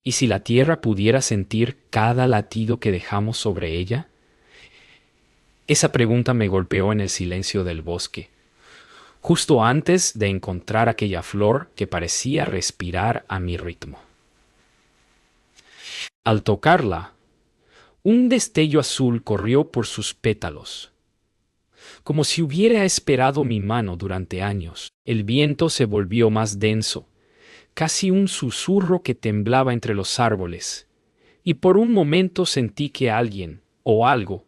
¿Y si la tierra pudiera sentir cada latido que dejamos sobre ella? Esa pregunta me golpeó en el silencio del bosque, justo antes de encontrar aquella flor que parecía respirar a mi ritmo. Al tocarla, un destello azul corrió por sus pétalos, como si hubiera esperado mi mano durante años. El viento se volvió más denso, casi un susurro que temblaba entre los árboles, y por un momento sentí que alguien, o algo,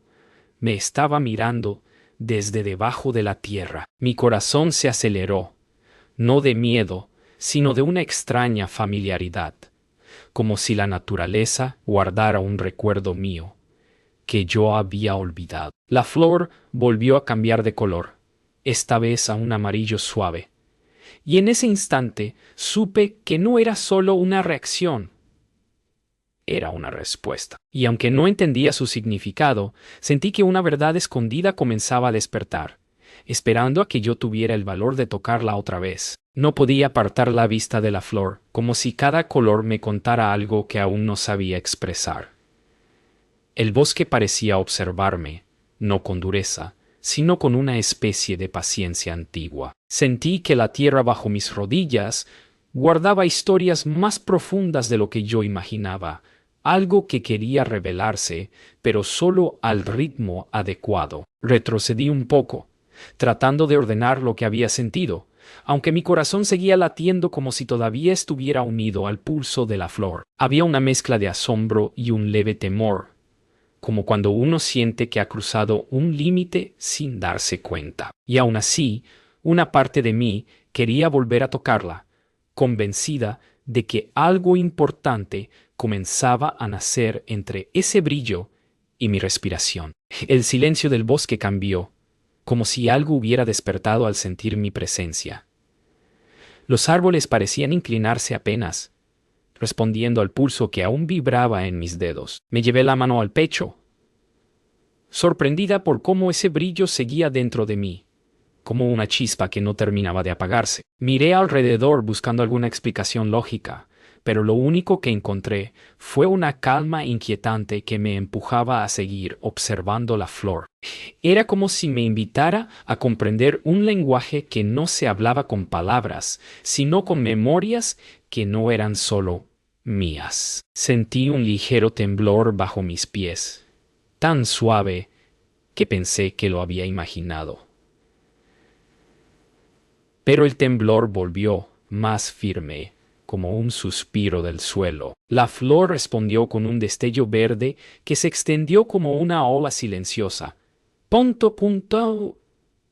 me estaba mirando desde debajo de la tierra. Mi corazón se aceleró, no de miedo, sino de una extraña familiaridad, como si la naturaleza guardara un recuerdo mío que yo había olvidado. La flor volvió a cambiar de color, esta vez a un amarillo suave, y en ese instante supe que no era solo una reacción, era una respuesta. Y aunque no entendía su significado, sentí que una verdad escondida comenzaba a despertar, esperando a que yo tuviera el valor de tocarla otra vez. No podía apartar la vista de la flor, como si cada color me contara algo que aún no sabía expresar. El bosque parecía observarme, no con dureza, sino con una especie de paciencia antigua. Sentí que la tierra bajo mis rodillas guardaba historias más profundas de lo que yo imaginaba, algo que quería revelarse, pero solo al ritmo adecuado. Retrocedí un poco, tratando de ordenar lo que había sentido, aunque mi corazón seguía latiendo como si todavía estuviera unido al pulso de la flor. Había una mezcla de asombro y un leve temor, como cuando uno siente que ha cruzado un límite sin darse cuenta. Y aún así, una parte de mí quería volver a tocarla, convencida de que algo importante comenzaba a nacer entre ese brillo y mi respiración. El silencio del bosque cambió, como si algo hubiera despertado al sentir mi presencia. Los árboles parecían inclinarse apenas, respondiendo al pulso que aún vibraba en mis dedos. Me llevé la mano al pecho, sorprendida por cómo ese brillo seguía dentro de mí, como una chispa que no terminaba de apagarse. Miré alrededor buscando alguna explicación lógica, pero lo único que encontré fue una calma inquietante que me empujaba a seguir observando la flor. Era como si me invitara a comprender un lenguaje que no se hablaba con palabras, sino con memorias que no eran solo mías. Sentí un ligero temblor bajo mis pies, tan suave que pensé que lo había imaginado. Pero el temblor volvió, más firme, como un suspiro del suelo. La flor respondió con un destello verde que se extendió como una ola silenciosa. Punto, punto.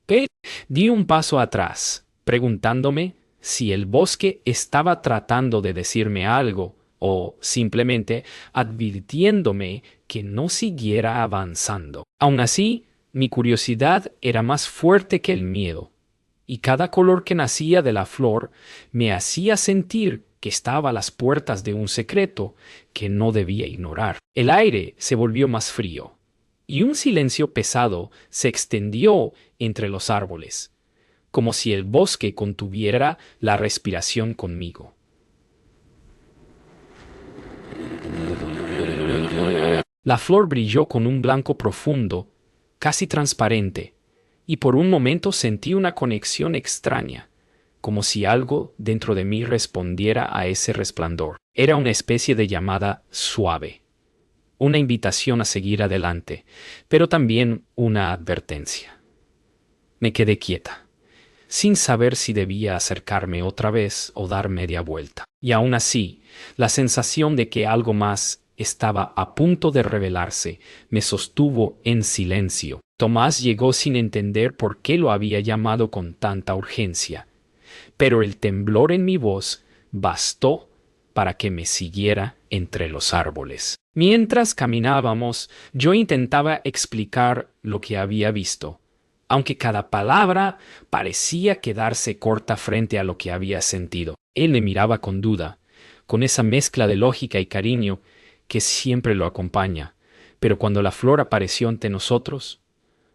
¿Qué? Di un paso atrás, preguntándome si el bosque estaba tratando de decirme algo o simplemente advirtiéndome que no siguiera avanzando. Aún así, mi curiosidad era más fuerte que el miedo, y cada color que nacía de la flor me hacía sentir que estaba a las puertas de un secreto que no debía ignorar. El aire se volvió más frío, y un silencio pesado se extendió entre los árboles, como si el bosque contuviera la respiración conmigo. La flor brilló con un blanco profundo, casi transparente, y por un momento sentí una conexión extraña, como si algo dentro de mí respondiera a ese resplandor. Era una especie de llamada suave, una invitación a seguir adelante, pero también una advertencia. Me quedé quieta, sin saber si debía acercarme otra vez o dar media vuelta. Y aún así, la sensación de que algo más estaba a punto de revelarse me sostuvo en silencio. Tomás llegó sin entender por qué lo había llamado con tanta urgencia, pero el temblor en mi voz bastó para que me siguiera entre los árboles. Mientras caminábamos, yo intentaba explicar lo que había visto, aunque cada palabra parecía quedarse corta frente a lo que había sentido. Él me miraba con duda, con esa mezcla de lógica y cariño que siempre lo acompaña, pero cuando la flor apareció ante nosotros,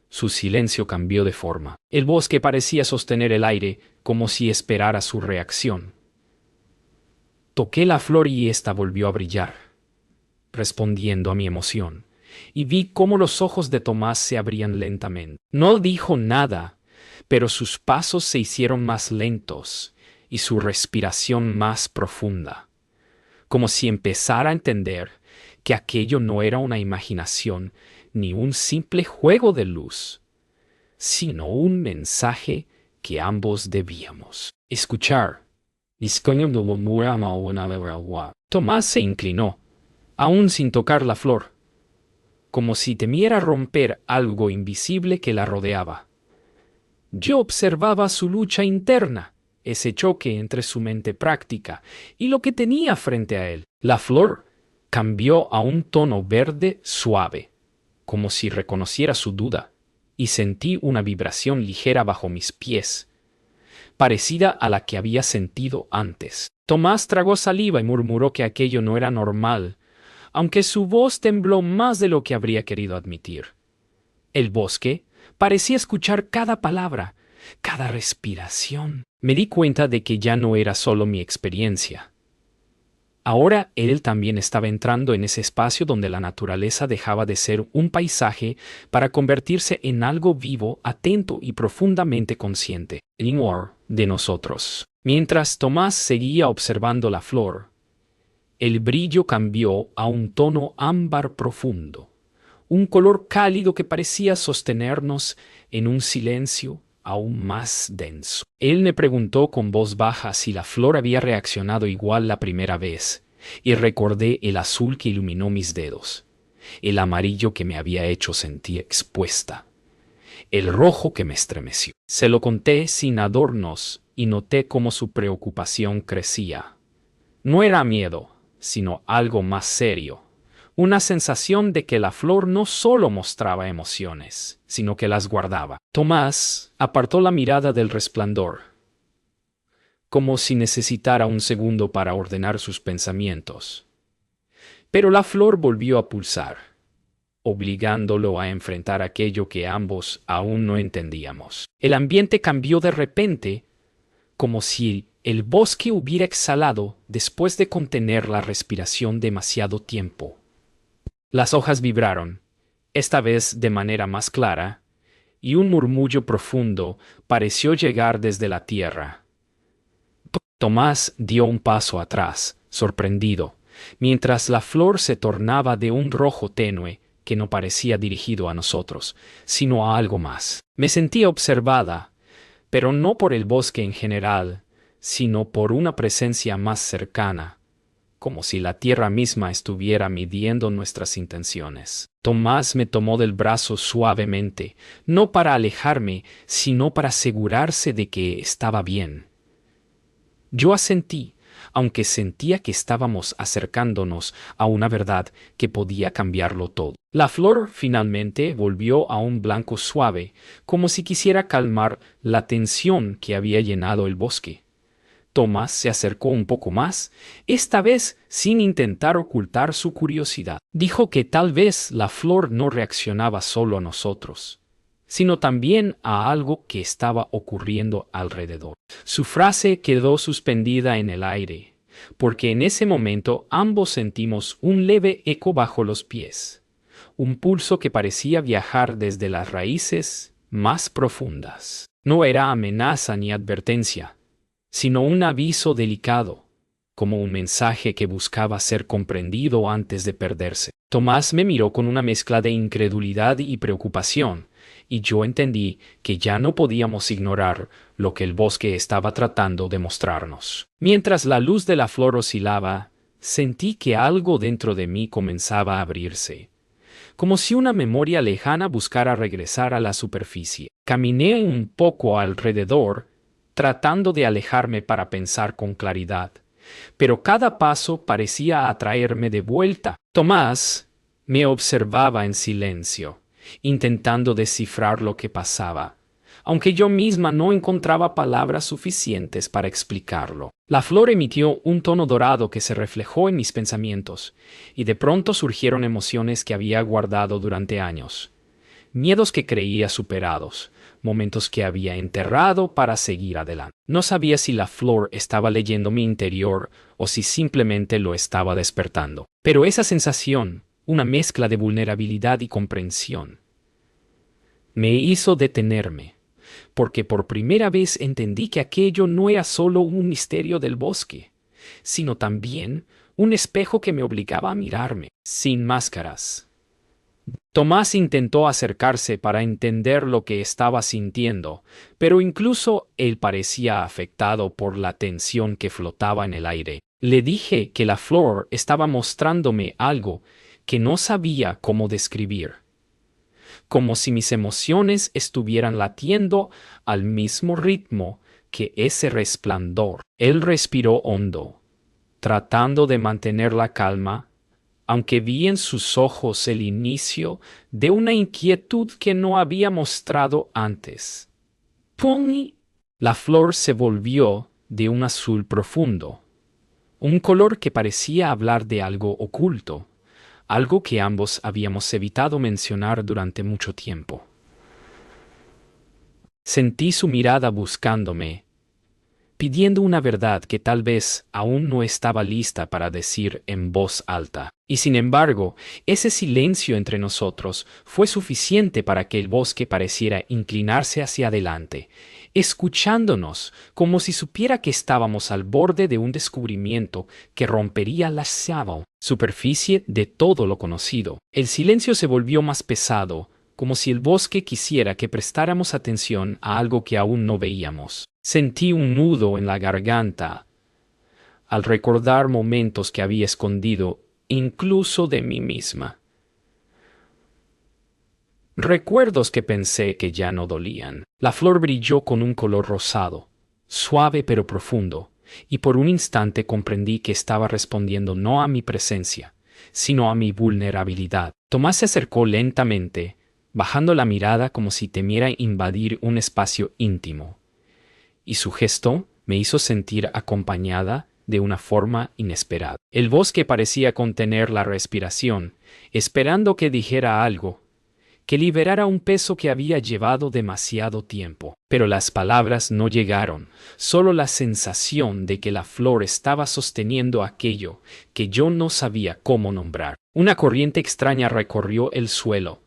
su silencio cambió de forma. El bosque parecía sostener el aire como si esperara su reacción. Toqué la flor y ésta volvió a brillar, respondiendo a mi emoción, y vi cómo los ojos de Tomás se abrían lentamente. No dijo nada, pero sus pasos se hicieron más lentos y su respiración más profunda, como si empezara a entender que aquello no era una imaginación ni un simple juego de luz, sino un mensaje que ambos debíamos escuchar. Tomás se inclinó, aún sin tocar la flor, como si temiera romper algo invisible que la rodeaba. Yo observaba su lucha interna, ese choque entre su mente práctica y lo que tenía frente a él. La flor cambió a un tono verde suave, como si reconociera su duda, y sentí una vibración ligera bajo mis pies, parecida a la que había sentido antes. Tomás tragó saliva y murmuró que aquello no era normal, aunque su voz tembló más de lo que habría querido admitir. El bosque parecía escuchar cada palabra, cada respiración. Me di cuenta de que ya no era solo mi experiencia. Ahora él también estaba entrando en ese espacio donde la naturaleza dejaba de ser un paisaje para convertirse en algo vivo, atento y profundamente consciente de nosotros. Mientras Tomás seguía observando la flor, el brillo cambió a un tono ámbar profundo, un color cálido que parecía sostenernos en un silencio aún más denso. Él me preguntó con voz baja si la flor había reaccionado igual la primera vez, y recordé el azul que iluminó mis dedos, el amarillo que me había hecho sentir expuesta, el rojo que me estremeció. Se lo conté sin adornos y noté cómo su preocupación crecía. No era miedo, sino algo más serio. Una sensación de que la flor no solo mostraba emociones, sino que las guardaba. Tomás apartó la mirada del resplandor, como si necesitara un segundo para ordenar sus pensamientos. Pero la flor volvió a pulsar, obligándolo a enfrentar aquello que ambos aún no entendíamos. El ambiente cambió de repente, como si el bosque hubiera exhalado después de contener la respiración demasiado tiempo. Las hojas vibraron, esta vez de manera más clara, y un murmullo profundo pareció llegar desde la tierra. Tomás dio un paso atrás, sorprendido, mientras la flor se tornaba de un rojo tenue que no parecía dirigido a nosotros, sino a algo más. Me sentía observada, pero no por el bosque en general, sino por una presencia más cercana, como si la tierra misma estuviera midiendo nuestras intenciones. Tomás me tomó del brazo suavemente, no para alejarme, sino para asegurarse de que estaba bien. Yo asentí, aunque sentía que estábamos acercándonos a una verdad que podía cambiarlo todo. La flor finalmente volvió a un blanco suave, como si quisiera calmar la tensión que había llenado el bosque. Tomás se acercó un poco más, esta vez sin intentar ocultar su curiosidad. Dijo que tal vez la flor no reaccionaba solo a nosotros, sino también a algo que estaba ocurriendo alrededor. Su frase quedó suspendida en el aire, porque en ese momento ambos sentimos un leve eco bajo los pies, un pulso que parecía viajar desde las raíces más profundas. No era amenaza ni advertencia, sino un aviso delicado, como un mensaje que buscaba ser comprendido antes de perderse. Tomás me miró con una mezcla de incredulidad y preocupación, y yo entendí que ya no podíamos ignorar lo que el bosque estaba tratando de mostrarnos. Mientras la luz de la flor oscilaba, sentí que algo dentro de mí comenzaba a abrirse, como si una memoria lejana buscara regresar a la superficie. Caminé un poco alrededor, tratando de alejarme para pensar con claridad, pero cada paso parecía atraerme de vuelta. Tomás me observaba en silencio, intentando descifrar lo que pasaba, aunque yo misma no encontraba palabras suficientes para explicarlo. La flor emitió un tono dorado que se reflejó en mis pensamientos, y de pronto surgieron emociones que había guardado durante años. miedos que creía superados, momentos que había enterrado para seguir adelante. No sabía si la flor estaba leyendo mi interior o si simplemente lo estaba despertando. Pero esa sensación, una mezcla de vulnerabilidad y comprensión, me hizo detenerme, porque por primera vez entendí que aquello no era solo un misterio del bosque, sino también un espejo que me obligaba a mirarme, sin máscaras. Tomás intentó acercarse para entender lo que estaba sintiendo, pero incluso él parecía afectado por la tensión que flotaba en el aire. Le dije que la flor estaba mostrándome algo que no sabía cómo describir, como si mis emociones estuvieran latiendo al mismo ritmo que ese resplandor. Él respiró hondo, tratando de mantener la calma, aunque vi en sus ojos el inicio de una inquietud que no había mostrado antes. ¡Pum! La flor se volvió de un azul profundo, un color que parecía hablar de algo oculto, algo que ambos habíamos evitado mencionar durante mucho tiempo. Sentí su mirada buscándome, pidiendo una verdad que tal vez aún no estaba lista para decir en voz alta. Y sin embargo, ese silencio entre nosotros fue suficiente para que el bosque pareciera inclinarse hacia adelante, escuchándonos como si supiera que estábamos al borde de un descubrimiento que rompería la superficie de todo lo conocido. El silencio se volvió más pesado, como si el bosque quisiera que prestáramos atención a algo que aún no veíamos. Sentí un nudo en la garganta al recordar momentos que había escondido incluso de mí misma. Recuerdos que pensé que ya no dolían. La flor brilló con un color rosado, suave pero profundo, y por un instante comprendí que estaba respondiendo no a mi presencia, sino a mi vulnerabilidad. Tomás se acercó lentamente, bajando la mirada como si temiera invadir un espacio íntimo, y su gesto me hizo sentir acompañada de una forma inesperada. El bosque parecía contener la respiración, esperando que dijera algo, que liberara un peso que había llevado demasiado tiempo. Pero las palabras no llegaron, solo la sensación de que la flor estaba sosteniendo aquello que yo no sabía cómo nombrar. Una corriente extraña recorrió el suelo,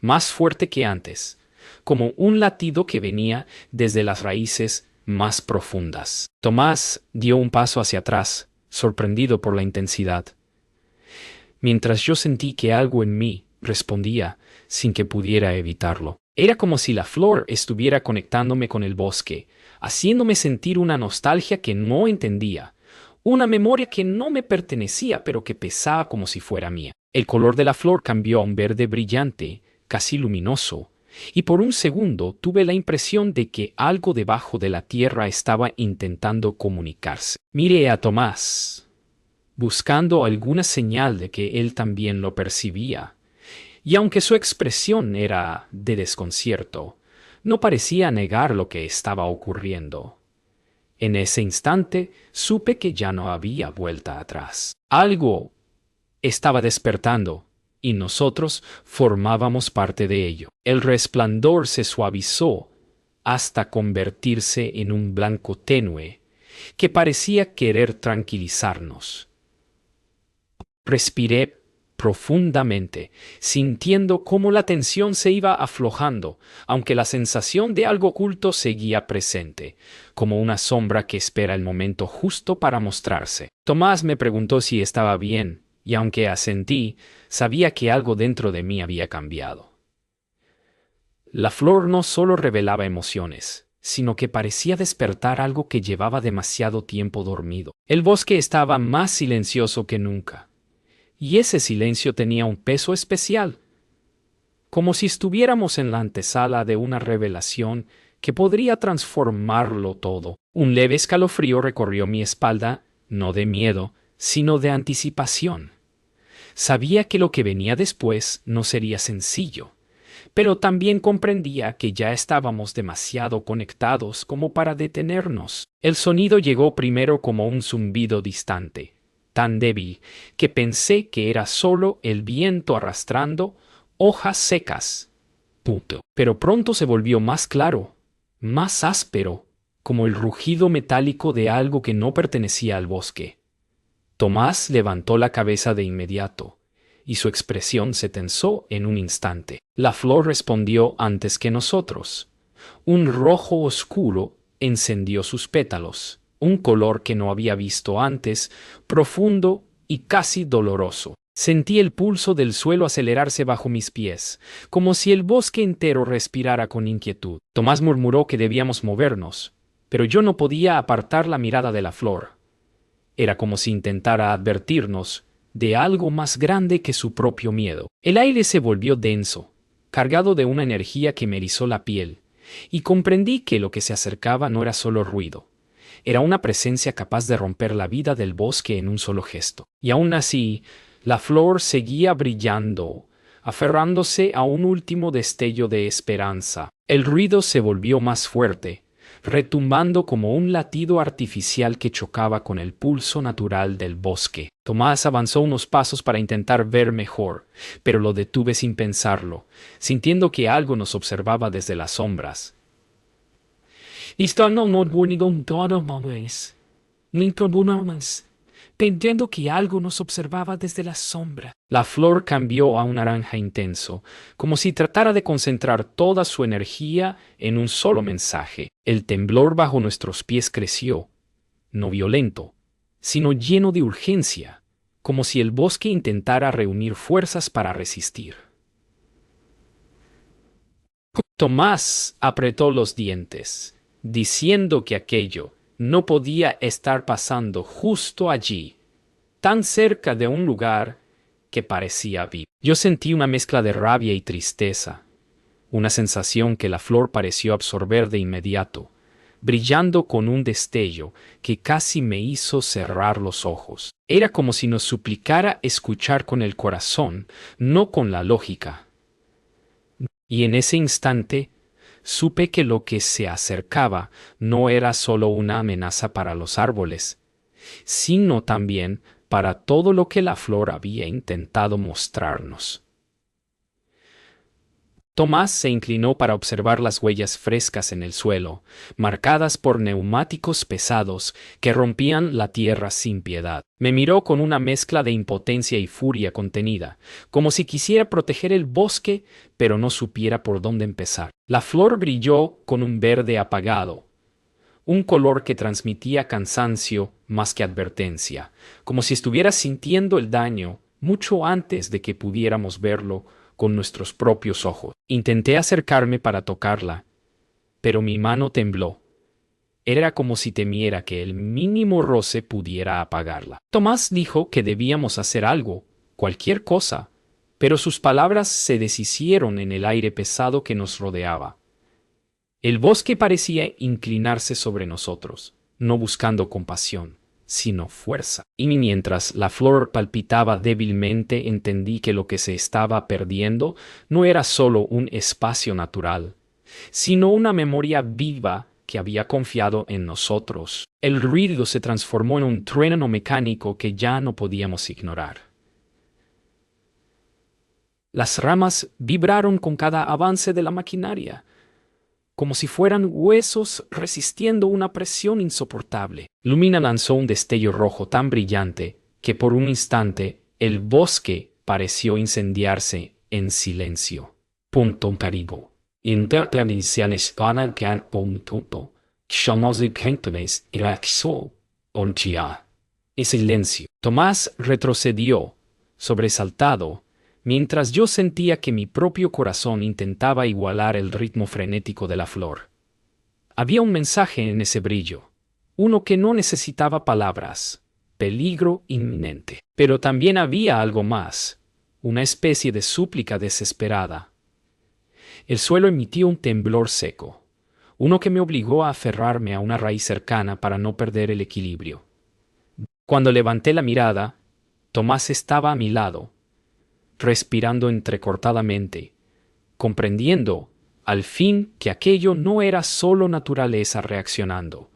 más fuerte que antes, como un latido que venía desde las raíces más profundas. Tomás dio un paso hacia atrás, sorprendido por la intensidad, mientras yo sentí que algo en mí respondía sin que pudiera evitarlo. Era como si la flor estuviera conectándome con el bosque, haciéndome sentir una nostalgia que no entendía, una memoria que no me pertenecía pero que pesaba como si fuera mía. El color de la flor cambió a un verde brillante, casi luminoso, y por un segundo tuve la impresión de que algo debajo de la tierra estaba intentando comunicarse. Miré a Tomás, buscando alguna señal de que él también lo percibía, y aunque su expresión era de desconcierto, no parecía negar lo que estaba ocurriendo. En ese instante supe que ya no había vuelta atrás. Algo estaba despertando, y nosotros formábamos parte de ello. El resplandor se suavizó hasta convertirse en un blanco tenue que parecía querer tranquilizarnos. Respiré profundamente, sintiendo cómo la tensión se iba aflojando, aunque la sensación de algo oculto seguía presente, como una sombra que espera el momento justo para mostrarse. Tomás me preguntó si estaba bien, y aunque asentí, sabía que algo dentro de mí había cambiado. La flor no solo revelaba emociones, sino que parecía despertar algo que llevaba demasiado tiempo dormido. El bosque estaba más silencioso que nunca, y ese silencio tenía un peso especial, como si estuviéramos en la antesala de una revelación que podría transformarlo todo. Un leve escalofrío recorrió mi espalda, no de miedo, sino de anticipación. Sabía que lo que venía después no sería sencillo, pero también comprendía que ya estábamos demasiado conectados como para detenernos. El sonido llegó primero como un zumbido distante, tan débil que pensé que era solo el viento arrastrando hojas secas. Pero pronto se volvió más claro, más áspero, como el rugido metálico de algo que no pertenecía al bosque. Tomás levantó la cabeza de inmediato, y su expresión se tensó en un instante. La flor respondió antes que nosotros. Un rojo oscuro encendió sus pétalos, un color que no había visto antes, profundo y casi doloroso. Sentí el pulso del suelo acelerarse bajo mis pies, como si el bosque entero respirara con inquietud. Tomás murmuró que debíamos movernos, pero yo no podía apartar la mirada de la flor. Era como si intentara advertirnos de algo más grande que su propio miedo. El aire se volvió denso, cargado de una energía que me erizó la piel, y comprendí que lo que se acercaba no era solo ruido. Era una presencia capaz de romper la vida del bosque en un solo gesto. Y aún así, la flor seguía brillando, aferrándose a un último destello de esperanza. El ruido se volvió más fuerte, retumbando como un latido artificial que chocaba con el pulso natural del bosque. Tomás avanzó unos pasos para intentar ver mejor, pero lo detuve sin pensarlo, sintiendo que algo nos observaba desde las sombras. Entendiendo que algo nos observaba desde la sombra. La flor cambió a un naranja intenso, como si tratara de concentrar toda su energía en un solo mensaje. El temblor bajo nuestros pies creció, no violento, sino lleno de urgencia, como si el bosque intentara reunir fuerzas para resistir. Tomás apretó los dientes, diciendo que aquello no podía estar pasando justo allí, tan cerca de un lugar que parecía vivo. Yo sentí una mezcla de rabia y tristeza, una sensación que la flor pareció absorber de inmediato, brillando con un destello que casi me hizo cerrar los ojos. Era como si nos suplicara escuchar con el corazón, no con la lógica. Y en ese instante supe que lo que se acercaba no era solo una amenaza para los árboles, sino también para todo lo que la flor había intentado mostrarnos. Tomás se inclinó para observar las huellas frescas en el suelo, marcadas por neumáticos pesados que rompían la tierra sin piedad. Me miró con una mezcla de impotencia y furia contenida, como si quisiera proteger el bosque, pero no supiera por dónde empezar. La flor brilló con un verde apagado, un color que transmitía cansancio más que advertencia, como si estuviera sintiendo el daño mucho antes de que pudiéramos verlo con nuestros propios ojos. Intenté acercarme para tocarla, pero mi mano tembló. Era como si temiera que el mínimo roce pudiera apagarla. Tomás dijo que debíamos hacer algo, cualquier cosa, pero sus palabras se deshicieron en el aire pesado que nos rodeaba. El bosque parecía inclinarse sobre nosotros, no buscando compasión, sino fuerza. Y mientras la flor palpitaba débilmente, entendí que lo que se estaba perdiendo no era solo un espacio natural, sino una memoria viva que había confiado en nosotros. El ruido se transformó en un trueno mecánico que ya no podíamos ignorar. Las ramas vibraron con cada avance de la maquinaria, como si fueran huesos resistiendo una presión insoportable. Lumina lanzó un destello rojo tan brillante que por un instante el bosque pareció incendiarse en silencio. Punto caribo. Intertenicianes ganan can punto. Kshonozi kentones iraxo. Onchia. Y silencio. Tomás retrocedió, sobresaltado, mientras yo sentía que mi propio corazón intentaba igualar el ritmo frenético de la flor. Había un mensaje en ese brillo, uno que no necesitaba palabras, peligro inminente. Pero también había algo más, una especie de súplica desesperada. El suelo emitió un temblor seco, uno que me obligó a aferrarme a una raíz cercana para no perder el equilibrio. Cuando levanté la mirada, Tomás estaba a mi lado, respirando entrecortadamente, comprendiendo, al fin, que aquello no era solo naturaleza reaccionando,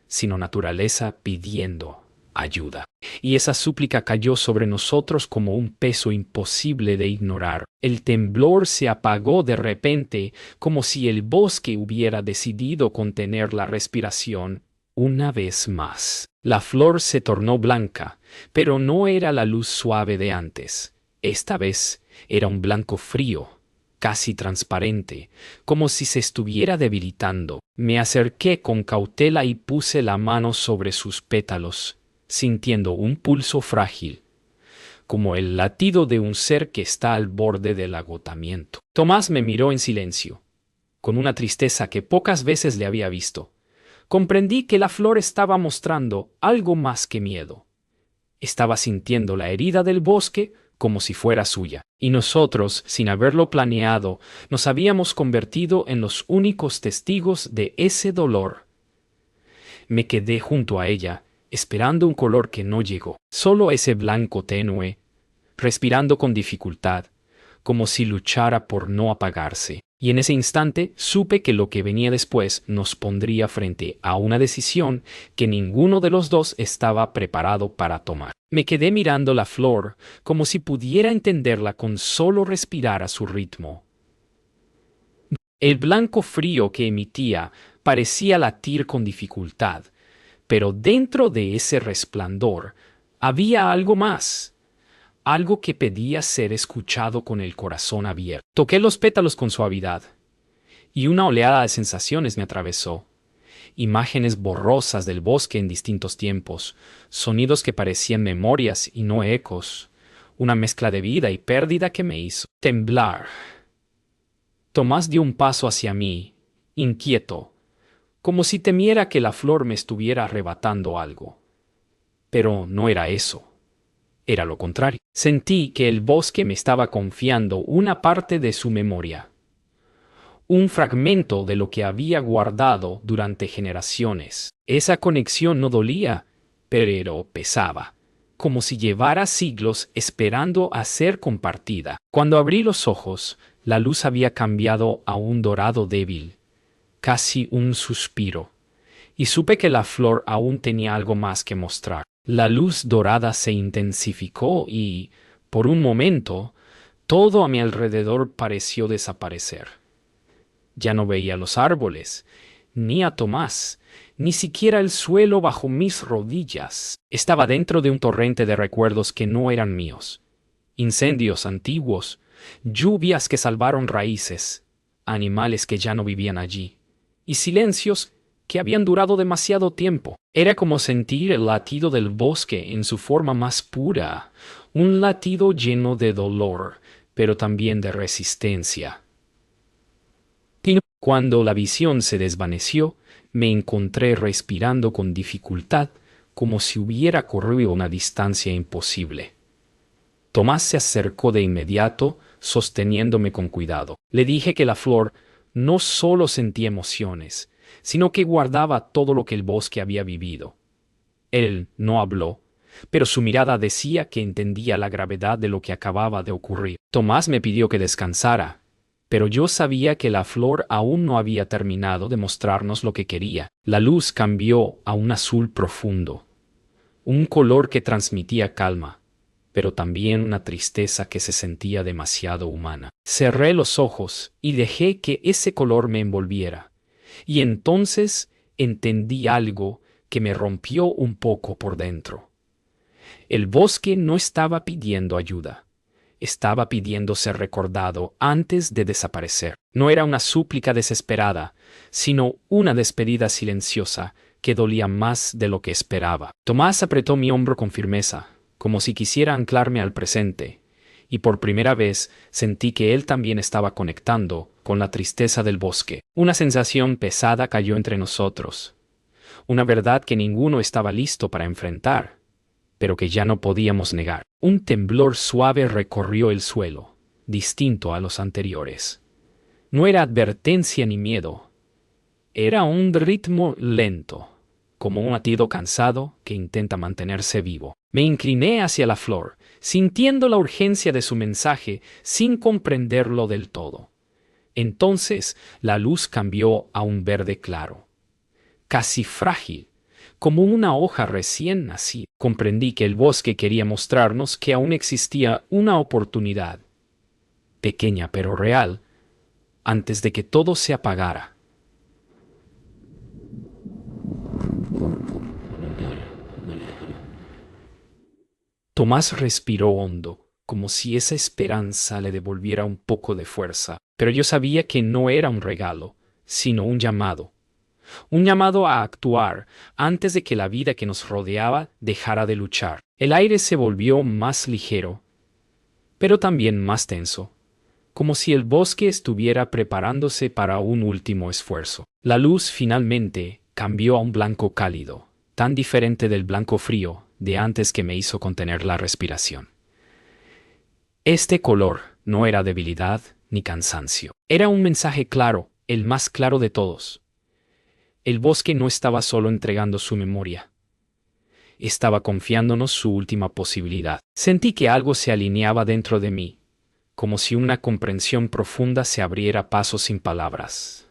sino naturaleza pidiendo. ayuda. Y esa súplica cayó sobre nosotros como un peso imposible de ignorar. El temblor se apagó de repente, como si el bosque hubiera decidido contener la respiración. Una vez más, la flor se tornó blanca, pero no era la luz suave de antes. Esta vez era un blanco frío, casi transparente, como si se estuviera debilitando. Me acerqué con cautela y puse la mano sobre sus pétalos, sintiendo un pulso frágil, como el latido de un ser que está al borde del agotamiento. Tomás me miró en silencio, con una tristeza que pocas veces le había visto. Comprendí que la flor estaba mostrando algo más que miedo. Estaba sintiendo la herida del bosque como si fuera suya, y nosotros, sin haberlo planeado, nos habíamos convertido en los únicos testigos de ese dolor. Me quedé junto a ella, esperando un color que no llegó, solo ese blanco tenue, respirando con dificultad, como si luchara por no apagarse. Y en ese instante supe que lo que venía después nos pondría frente a una decisión que ninguno de los dos estaba preparado para tomar. Me quedé mirando la flor, como si pudiera entenderla con solo respirar a su ritmo. El blanco frío que emitía parecía latir con dificultad, pero dentro de ese resplandor había algo más. Algo que pedía ser escuchado con el corazón abierto. Toqué los pétalos con suavidad, y una oleada de sensaciones me atravesó. Imágenes borrosas del bosque en distintos tiempos, sonidos que parecían memorias y no ecos, una mezcla de vida y pérdida que me hizo temblar. Tomás dio un paso hacia mí, inquieto, como si temiera que la flor me estuviera arrebatando algo. Pero no era eso. Era lo contrario. Sentí que el bosque me estaba confiando una parte de su memoria, un fragmento de lo que había guardado durante generaciones. Esa conexión no dolía, pero pesaba, como si llevara siglos esperando a ser compartida. Cuando abrí los ojos, la luz había cambiado a un dorado débil, casi un suspiro, y supe que la flor aún tenía algo más que mostrar. La luz dorada se intensificó y, por un momento, todo a mi alrededor pareció desaparecer. Ya no veía los árboles, ni a Tomás, ni siquiera el suelo bajo mis rodillas. Estaba dentro de un torrente de recuerdos que no eran míos. Incendios antiguos, lluvias que salvaron raíces, animales que ya no vivían allí, y silencios que habían durado demasiado tiempo. Era como sentir el latido del bosque en su forma más pura, un latido lleno de dolor, pero también de resistencia. Cuando la visión se desvaneció, me encontré respirando con dificultad, como si hubiera corrido una distancia imposible. Tomás se acercó de inmediato, sosteniéndome con cuidado. Le dije que la flor no solo sentía emociones, sino que guardaba todo lo que el bosque había vivido. Él no habló, pero su mirada decía que entendía la gravedad de lo que acababa de ocurrir. Tomás me pidió que descansara, pero yo sabía que la flor aún no había terminado de mostrarnos lo que quería. La luz cambió a un azul profundo, un color que transmitía calma, pero también una tristeza que se sentía demasiado humana. Cerré los ojos y dejé que ese color me envolviera. Y entonces entendí algo que me rompió un poco por dentro. El bosque no estaba pidiendo ayuda. Estaba pidiendo ser recordado antes de desaparecer. No era una súplica desesperada, sino una despedida silenciosa que dolía más de lo que esperaba. Tomás apretó mi hombro con firmeza, como si quisiera anclarme al presente, y por primera vez sentí que él también estaba conectando con la tristeza del bosque. Una sensación pesada cayó entre nosotros, una verdad que ninguno estaba listo para enfrentar, pero que ya no podíamos negar. Un temblor suave recorrió el suelo, distinto a los anteriores. No era advertencia ni miedo, era un ritmo lento, como un latido cansado que intenta mantenerse vivo. Me incliné hacia la flor, sintiendo la urgencia de su mensaje sin comprenderlo del todo. Entonces la luz cambió a un verde claro, casi frágil, como una hoja recién nacida. Comprendí que el bosque quería mostrarnos que aún existía una oportunidad, pequeña pero real, antes de que todo se apagara. Tomás respiró hondo, como si esa esperanza le devolviera un poco de fuerza, pero yo sabía que no era un regalo, sino un llamado a actuar antes de que la vida que nos rodeaba dejara de luchar. El aire se volvió más ligero, pero también más tenso, como si el bosque estuviera preparándose para un último esfuerzo. La luz finalmente cambió a un blanco cálido, tan diferente del blanco frío de antes que me hizo contener la respiración. Este color no era debilidad ni cansancio. Era un mensaje claro, el más claro de todos. El bosque no estaba solo entregando su memoria. Estaba confiándonos su última posibilidad. Sentí que algo se alineaba dentro de mí, como si una comprensión profunda se abriera paso sin palabras.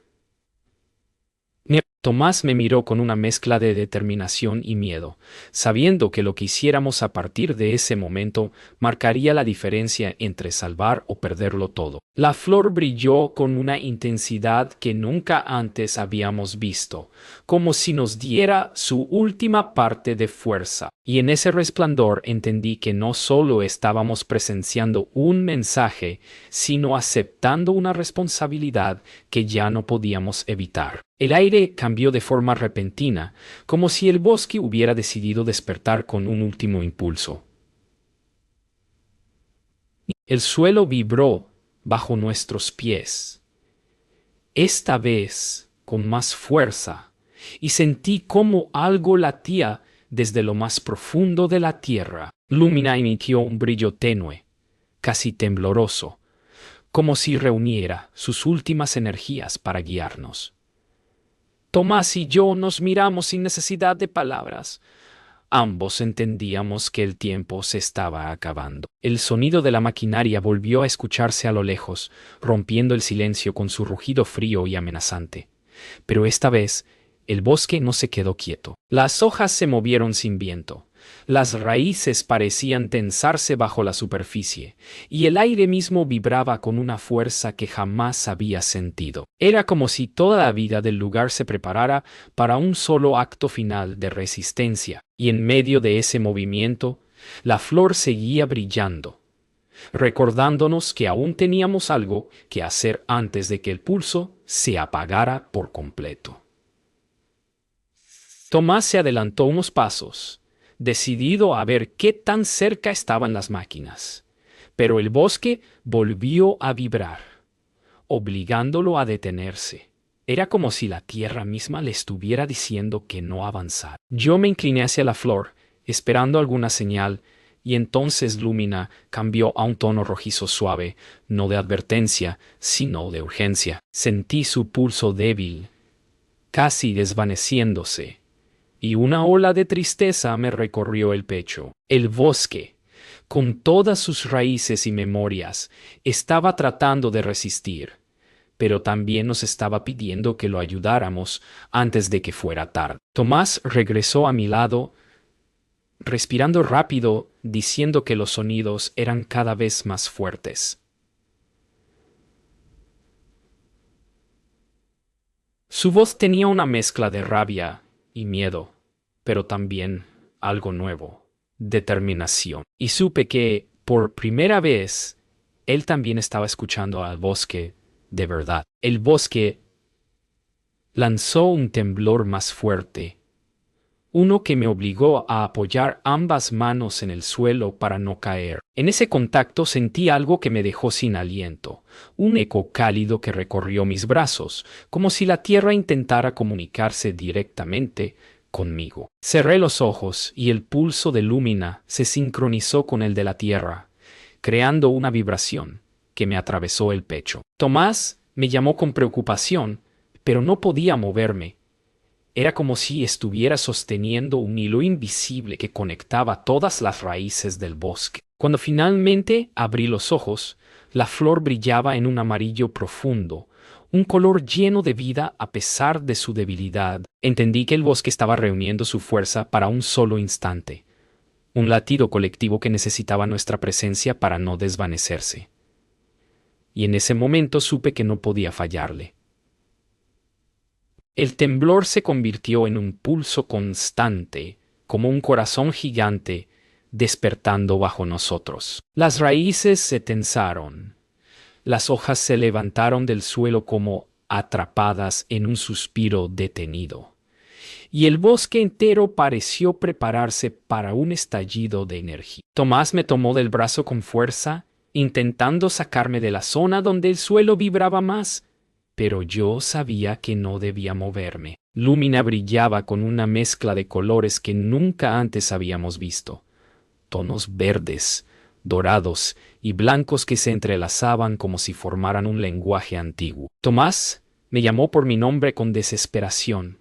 Tomás me miró con una mezcla de determinación y miedo, sabiendo que lo que hiciéramos a partir de ese momento marcaría la diferencia entre salvar o perderlo todo. La flor brilló con una intensidad que nunca antes habíamos visto, como si nos diera su última parte de fuerza. Y en ese resplandor entendí que no solo estábamos presenciando un mensaje, sino aceptando una responsabilidad que ya no podíamos evitar. El aire cambió de forma repentina, como si el bosque hubiera decidido despertar con un último impulso. El suelo vibró bajo nuestros pies, esta vez con más fuerza, y sentí como algo latía desde lo más profundo de la tierra. Lumina emitió un brillo tenue, casi tembloroso, como si reuniera sus últimas energías para guiarnos. Tomás y yo nos miramos sin necesidad de palabras. Ambos entendíamos que el tiempo se estaba acabando. El sonido de la maquinaria volvió a escucharse a lo lejos, rompiendo el silencio con su rugido frío y amenazante. Pero esta vez, el bosque no se quedó quieto. Las hojas se movieron sin viento. Las raíces parecían tensarse bajo la superficie, y el aire mismo vibraba con una fuerza que jamás había sentido. Era como si toda la vida del lugar se preparara para un solo acto final de resistencia, y en medio de ese movimiento, la flor seguía brillando, recordándonos que aún teníamos algo que hacer antes de que el pulso se apagara por completo. Tomás se adelantó unos pasos, decidido a ver qué tan cerca estaban las máquinas. Pero el bosque volvió a vibrar, obligándolo a detenerse. Era como si la tierra misma le estuviera diciendo que no avanzara. Yo me incliné hacia la flor, esperando alguna señal, y entonces Lumina cambió a un tono rojizo suave, no de advertencia, sino de urgencia. Sentí su pulso débil, casi desvaneciéndose, y una ola de tristeza me recorrió el pecho. El bosque, con todas sus raíces y memorias, estaba tratando de resistir, pero también nos estaba pidiendo que lo ayudáramos antes de que fuera tarde. Tomás regresó a mi lado, respirando rápido, diciendo que los sonidos eran cada vez más fuertes. Su voz tenía una mezcla de rabia y miedo, pero también algo nuevo, determinación. Y supe que, por primera vez, él también estaba escuchando al bosque de verdad. El bosque lanzó un temblor más fuerte, uno que me obligó a apoyar ambas manos en el suelo para no caer. En ese contacto sentí algo que me dejó sin aliento, un eco cálido que recorrió mis brazos, como si la tierra intentara comunicarse directamente conmigo. Cerré los ojos y el pulso de Lumina se sincronizó con el de la tierra, creando una vibración que me atravesó el pecho. Tomás me llamó con preocupación, pero no podía moverme. Era como si estuviera sosteniendo un hilo invisible que conectaba todas las raíces del bosque. Cuando finalmente abrí los ojos, la flor brillaba en un amarillo profundo, un color lleno de vida a pesar de su debilidad. Entendí que el bosque estaba reuniendo su fuerza para un solo instante, un latido colectivo que necesitaba nuestra presencia para no desvanecerse. Y en ese momento supe que no podía fallarle. El temblor se convirtió en un pulso constante, como un corazón gigante despertando bajo nosotros. Las raíces se tensaron. Las hojas se levantaron del suelo como atrapadas en un suspiro detenido. Y el bosque entero pareció prepararse para un estallido de energía. Tomás me tomó del brazo con fuerza, intentando sacarme de la zona donde el suelo vibraba más, pero yo sabía que no debía moverme. Lumina brillaba con una mezcla de colores que nunca antes habíamos visto. Tonos verdes, dorados y blancos que se entrelazaban como si formaran un lenguaje antiguo. Tomás me llamó por mi nombre con desesperación,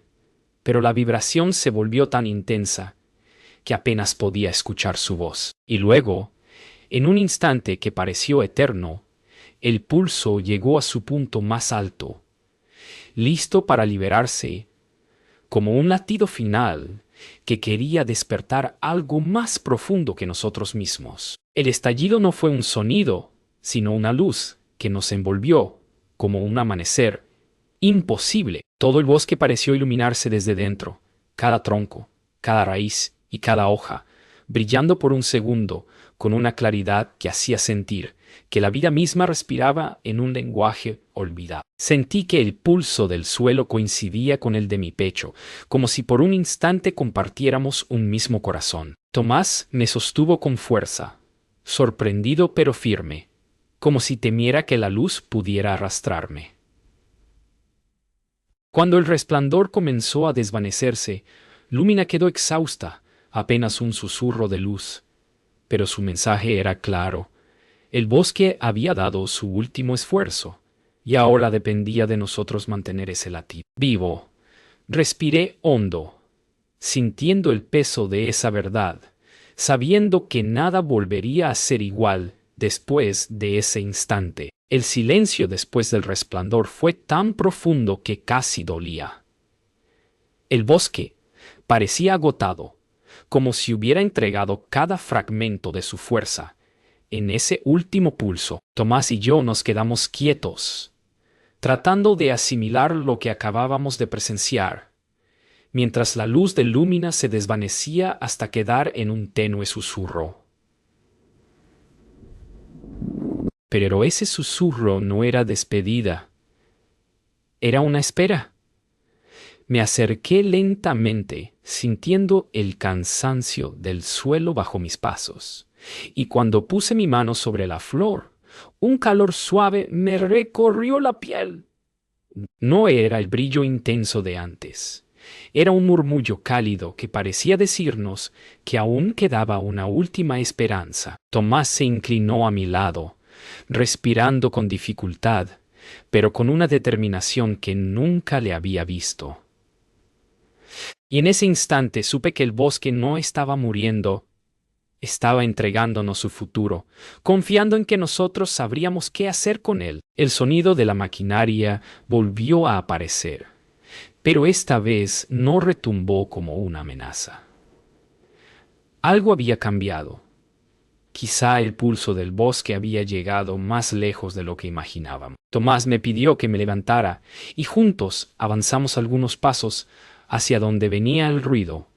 pero la vibración se volvió tan intensa que apenas podía escuchar su voz. Y luego, en un instante que pareció eterno, el pulso llegó a su punto más alto, listo para liberarse, como un latido final que quería despertar algo más profundo que nosotros mismos. El estallido no fue un sonido, sino una luz que nos envolvió, como un amanecer imposible. Todo el bosque pareció iluminarse desde dentro, cada tronco, cada raíz y cada hoja, brillando por un segundo con una claridad que hacía sentir que la vida misma respiraba en un lenguaje olvidado. Sentí que el pulso del suelo coincidía con el de mi pecho, como si por un instante compartiéramos un mismo corazón. Tomás me sostuvo con fuerza, sorprendido pero firme, como si temiera que la luz pudiera arrastrarme. Cuando el resplandor comenzó a desvanecerse, Lumina quedó exhausta, apenas un susurro de luz. Pero su mensaje era claro. El bosque había dado su último esfuerzo, y ahora dependía de nosotros mantener ese latido vivo. Respiré hondo, sintiendo el peso de esa verdad, sabiendo que nada volvería a ser igual después de ese instante. El silencio después del resplandor fue tan profundo que casi dolía. El bosque parecía agotado, como si hubiera entregado cada fragmento de su fuerza. En ese último pulso, Tomás y yo nos quedamos quietos, tratando de asimilar lo que acabábamos de presenciar, mientras la luz de Lumina se desvanecía hasta quedar en un tenue susurro. Pero ese susurro no era despedida, era una espera. Me acerqué lentamente, sintiendo el cansancio del suelo bajo mis pasos, y cuando puse mi mano sobre la flor, un calor suave me recorrió la piel. No era el brillo intenso de antes. Era un murmullo cálido que parecía decirnos que aún quedaba una última esperanza. Tomás se inclinó a mi lado, respirando con dificultad, pero con una determinación que nunca le había visto. Y en ese instante supe que el bosque no estaba muriendo, estaba entregándonos su futuro, confiando en que nosotros sabríamos qué hacer con él. El sonido de la maquinaria volvió a aparecer, pero esta vez no retumbó como una amenaza. Algo había cambiado. Quizá el pulso del bosque había llegado más lejos de lo que imaginábamos. Tomás me pidió que me levantara y juntos avanzamos algunos pasos hacia donde venía el ruido.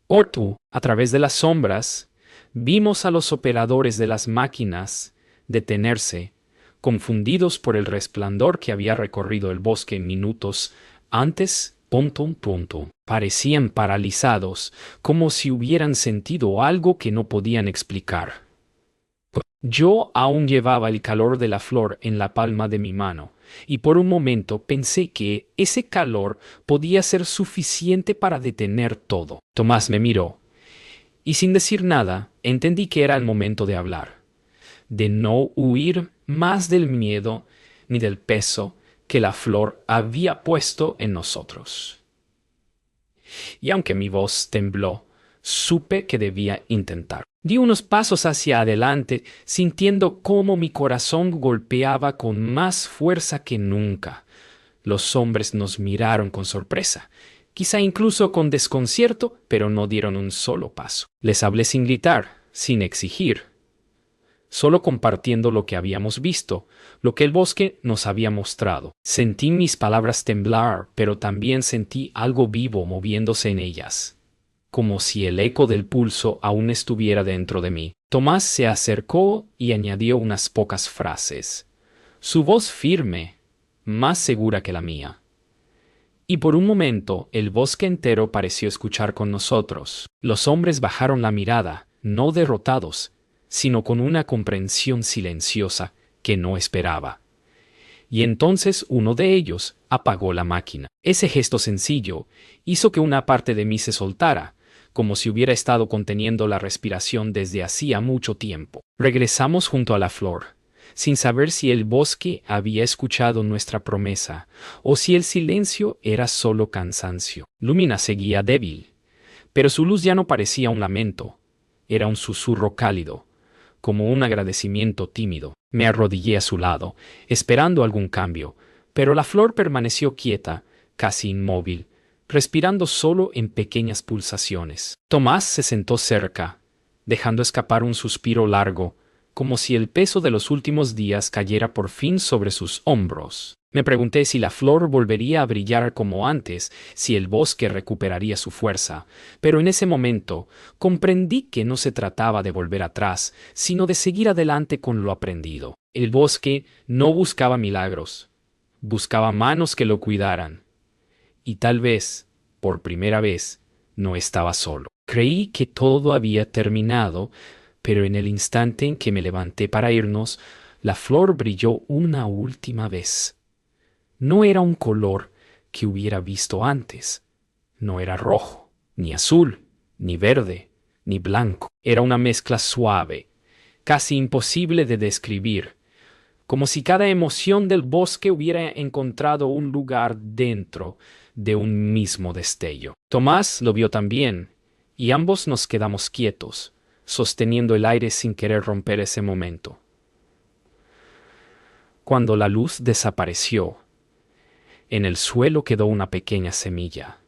A través de las sombras, vimos a los operadores de las máquinas detenerse, confundidos por el resplandor que había recorrido el bosque minutos antes. Parecían paralizados, como si hubieran sentido algo que no podían explicar. Yo aún llevaba el calor de la flor en la palma de mi mano, y por un momento pensé que ese calor podía ser suficiente para detener todo. Tomás me miró, y sin decir nada, entendí que era el momento de hablar, de no huir más del miedo ni del peso que la flor había puesto en nosotros. Y aunque mi voz tembló, supe que debía intentar. Di unos pasos hacia adelante, sintiendo cómo mi corazón golpeaba con más fuerza que nunca. Los hombres nos miraron con sorpresa, quizá incluso con desconcierto, pero no dieron un solo paso. Les hablé sin gritar, sin exigir, solo compartiendo lo que habíamos visto, lo que el bosque nos había mostrado. Sentí mis palabras temblar, pero también sentí algo vivo moviéndose en ellas, como si el eco del pulso aún estuviera dentro de mí. Tomás se acercó y añadió unas pocas frases, su voz firme, más segura que la mía. Y por un momento el bosque entero pareció escuchar con nosotros. Los hombres bajaron la mirada, no derrotados, sino con una comprensión silenciosa que no esperaba. Y entonces uno de ellos apagó la máquina. Ese gesto sencillo hizo que una parte de mí se soltara, como si hubiera estado conteniendo la respiración desde hacía mucho tiempo. Regresamos junto a la flor, sin saber si el bosque había escuchado nuestra promesa o si el silencio era solo cansancio. Lumina seguía débil, pero su luz ya no parecía un lamento, era un susurro cálido, como un agradecimiento tímido. Me arrodillé a su lado, esperando algún cambio, pero la flor permaneció quieta, casi inmóvil, respirando solo en pequeñas pulsaciones. Tomás se sentó cerca, dejando escapar un suspiro largo, como si el peso de los últimos días cayera por fin sobre sus hombros. Me pregunté si la flor volvería a brillar como antes, si el bosque recuperaría su fuerza, pero en ese momento comprendí que no se trataba de volver atrás, sino de seguir adelante con lo aprendido. El bosque no buscaba milagros, buscaba manos que lo cuidaran. Y tal vez, por primera vez, no estaba solo. Creí que todo había terminado, pero en el instante en que me levanté para irnos, la flor brilló una última vez. No era un color que hubiera visto antes. No era rojo, ni azul, ni verde, ni blanco. Era una mezcla suave, casi imposible de describir, como si cada emoción del bosque hubiera encontrado un lugar dentro de un mismo destello. Tomás lo vio también, y ambos nos quedamos quietos, sosteniendo el aire sin querer romper ese momento. Cuando la luz desapareció, en el suelo quedó una pequeña semilla,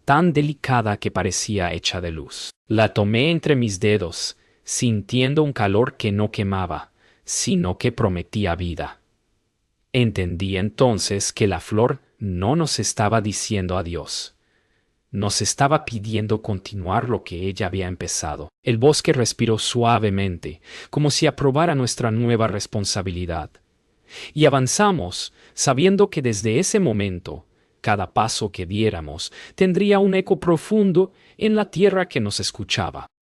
tan delicada que parecía hecha de luz. La tomé entre mis dedos, sintiendo un calor que no quemaba, sino que prometía vida. Entendí entonces que la flor no nos estaba diciendo adiós. Nos estaba pidiendo continuar lo que ella había empezado. El bosque respiró suavemente, como si aprobara nuestra nueva responsabilidad. Y avanzamos, sabiendo que desde ese momento, cada paso que diéramos tendría un eco profundo en la tierra que nos escuchaba.